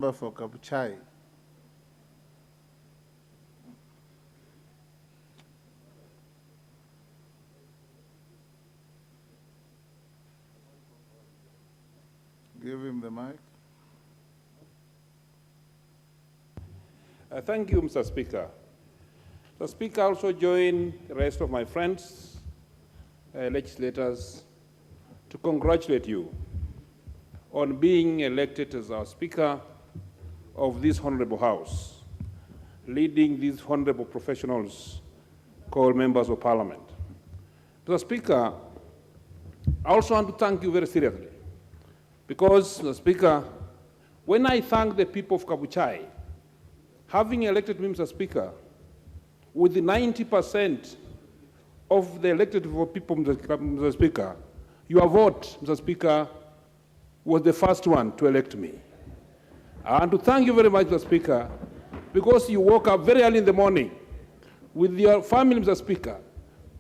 For Kabuchai. Give him the mic. Thank you, Mr. Speaker. Mr. Speaker, I also join the rest of my friends, legislators, to congratulate you on being elected as our Speaker of this honorable House, leading these honorable professionals called members of Parliament. Mr. Speaker, I also want to thank you very seriously because, Mr. Speaker, when I thank the people of Kabuchai, having elected me, Mr. Speaker, with the 90% of the elected people, Mr. Speaker, your vote, Mr. Speaker, was the first one to elect me. I want to thank you very much, Mr. Speaker, because you woke up very early in the morning with your family, Mr. Speaker,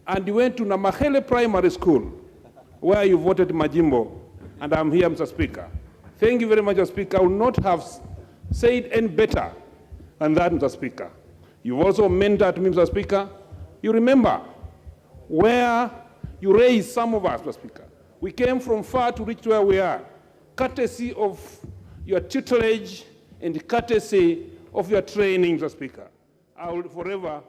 and you went to Namahele Primary School, where you voted Majimbo, and I'm here, Mr. Speaker. Thank you very much, Mr. Speaker. I would not have said any better than that, Mr. Speaker. You've also mentored me, Mr. Speaker. You remember where you raised some of us, Mr. Speaker. We came from far to reach where we are, courtesy of your tutelage and courtesy of your training, Mr. Speaker. I will forever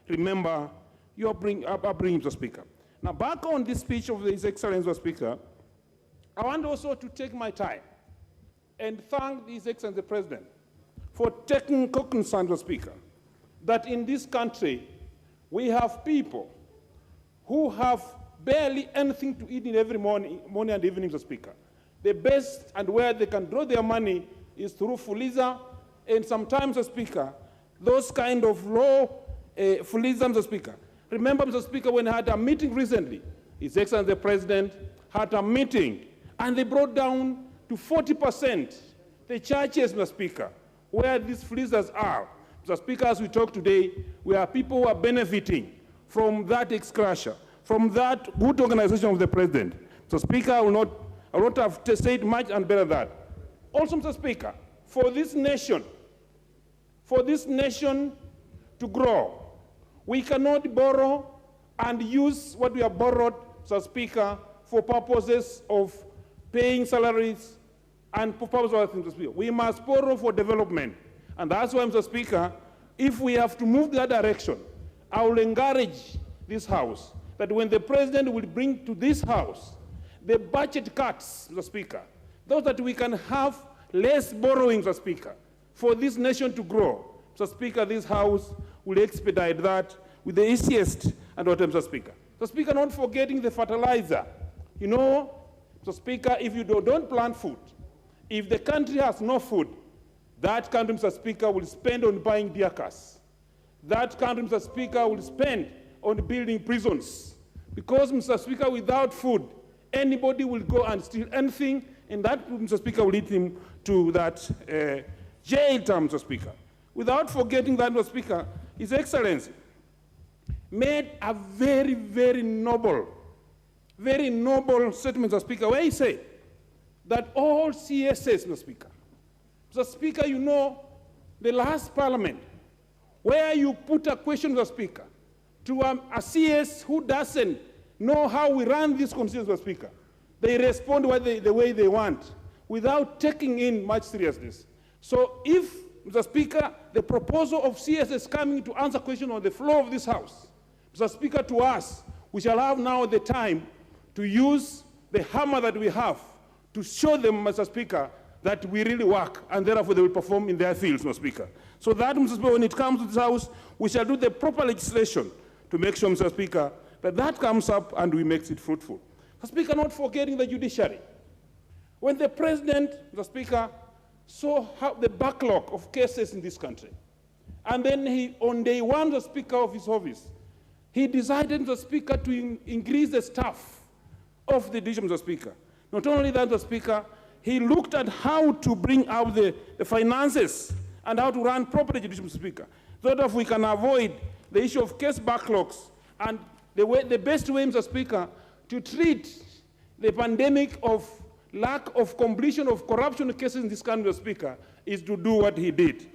remember your upbringing, Mr. Speaker. Now, back on this speech of His Excellency, Mr. Speaker, I want also to take my time and thank His Excellency the President for taking cognizance, Mr. Speaker, that in this country we have people who have barely anything to eat in every morning and evening, Mr. Speaker. The best and where they can draw their money is through Fuliza, and sometimes, Mr. Speaker, those kind of low Fuliza, Mr. Speaker. Remember, Mr. Speaker, when I had a meeting recently, His Excellency the President had a meeting, and they brought down to 40% the churches, Mr. Speaker, where these Fulizas are. Mr. Speaker, as we talk today, we are people who are benefiting from that excursion, from that good organization of the President. Mr. Speaker, I will not have said much and better that. Also, Mr. Speaker, for this nation to grow, we cannot borrow and use what we have borrowed, Mr. Speaker, for purposes of paying salaries and for purposes of other things, Mr. Speaker. We must borrow for development. And that's why, Mr. Speaker, if we have to move that direction, I will encourage this House that when the President will bring to this House the budget cuts, Mr. Speaker, those that we can have less borrowing, Mr. Speaker, for this nation to grow. Mr. Speaker, this House will expedite that with the easiest and whatever, Mr. Speaker. Mr. Speaker, not forgetting the fertilizer. You know, Mr. Speaker, if you don't plant food, if the country has no food, that country, Mr. Speaker, will spend on buying beer cars. That country, Mr. Speaker, will spend on building prisons. Because, Mr. Speaker, without food, anybody will go and steal anything, and that, Mr. Speaker, will lead him to that jail term, Mr. Speaker. Without forgetting that, Mr. Speaker, His Excellency made a very, very noble statement, Mr. Speaker, where he said that all CSS, Mr. Speaker, Mr. Speaker, you know, the last Parliament, where you put a question, Mr. Speaker, to a CS who doesn't know how we run this constituency, Mr. Speaker. They respond the way they want without taking in much seriousness. So if, Mr. Speaker, the proposal of CS is coming to answer questions on the floor of this House, Mr. Speaker, to us, we shall have now the time to use the hammer that we have to show them, Mr. Speaker, that we really work, and therefore they will perform in their fields, Mr. Speaker. So that, Mr. Speaker, when it comes to this House, we shall do the proper legislation to make sure, Mr. Speaker, that comes up and we make it fruitful. Mr. Speaker, not forgetting the judiciary. When the President, Mr. Speaker, saw how the backlog of cases in this country, and then he, on day one, the Speaker of his office, he decided, Mr. Speaker, to increase the staff of the division, Mr. Speaker. Not only that, Mr. Speaker, he looked at how to bring out the finances and how to run properly, Mr. Speaker, so that we can avoid the issue of case backlogs and the best way, Mr. Speaker, to treat the pandemic of lack of completion of corruption cases in this country, Mr. Speaker, is to do what he did.